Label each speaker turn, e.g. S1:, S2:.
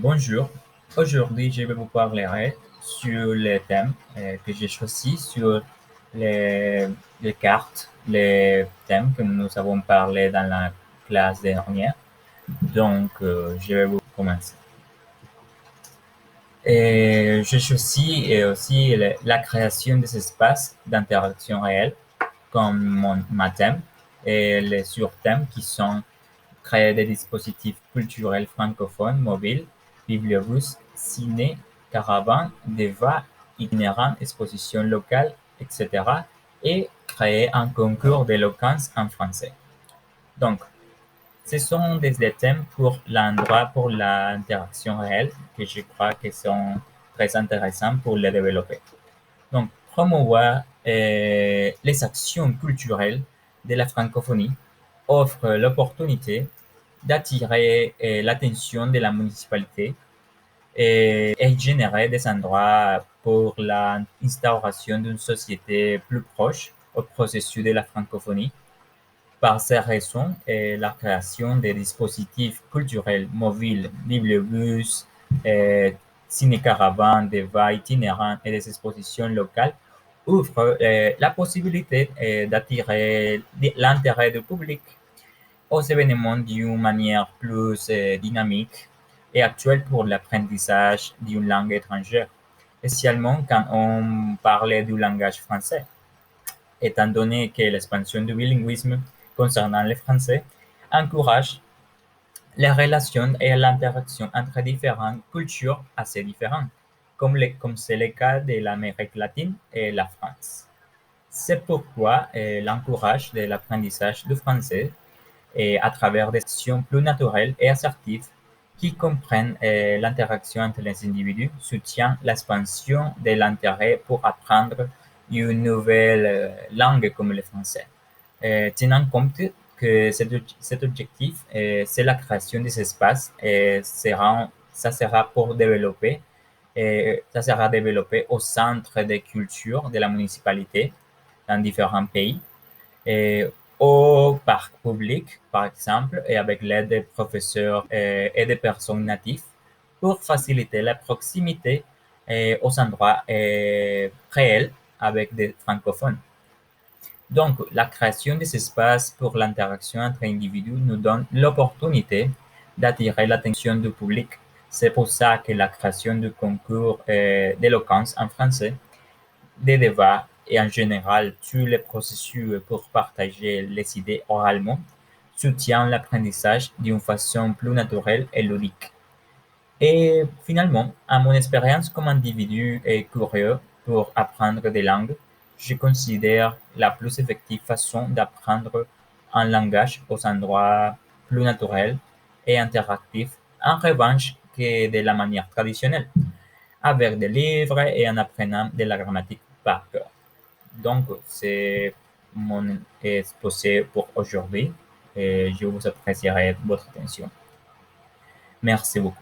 S1: Bonjour. Aujourd'hui, je vais vous parler sur le thème que j'ai choisi sur les, les cartes, les thèmes que nous avons parlé dans la classe dernière. Donc, je vais vous commencer. J'ai choisi aussi la création des espaces d'interaction réelle comme ma thème et les sur-thèmes qui sont créer des dispositifs culturels francophones mobiles, bibliobus, ciné, caravanes, débats itinérants, expositions locales, etc. et créer un concours d'éloquence en français. Donc, ce sont des thèmes pour l'endroit, pour l'interaction réelle, que je crois que sont très intéressants pour les développer. Donc, promouvoir les actions culturelles de la francophonie offre l'opportunité d'attirer l'attention de la municipalité et générer des endroits pour l'instauration d'une société plus proche au processus de la francophonie. Par ces raisons, la création des dispositifs culturels mobiles, bibliobus, ciné-caravanes, débats itinérants et des expositions locales ouvre la possibilité d'attirer l'intérêt du public aux événements d'une manière plus dynamique et actuelle pour l'apprentissage d'une langue étrangère, spécialement quand on parlait du langage français, étant donné que l'expansion du bilinguisme concernant le français encourage les relations et l'interaction entre différentes cultures assez différentes, comme c'est le cas de l'Amérique latine et la France. C'est pourquoi l'encourage de l'apprentissage du français et à travers des actions plus naturelles et assertives qui comprennent l'interaction entre les individus, soutient l'expansion de l'intérêt pour apprendre une nouvelle langue comme le français. Tenant compte que cet objectif, c'est la création des espaces, ça sera pour développer, ça sera développé au centre des cultures de la municipalité dans différents pays et au parc public, par exemple, et avec l'aide des professeurs et des personnes natives pour faciliter la proximité aux endroits réels avec des francophones. Donc, la création des espaces pour l'interaction entre individus nous donne l'opportunité d'attirer l'attention du public. C'est pour ça que la création du concours d'éloquence en français, des débats et en général tous les processus pour partager les idées oralement soutient l'apprentissage d'une façon plus naturelle et ludique. Et finalement, à mon expérience comme individu et curieux pour apprendre des langues, je considère la plus effective façon d'apprendre un langage aux endroits plus naturels et interactifs, en revanche, que de la manière traditionnelle, avec des livres et en apprenant de la grammatique par cœur. Donc, c'est mon exposé pour aujourd'hui et je vous apprécierai votre attention. Merci beaucoup.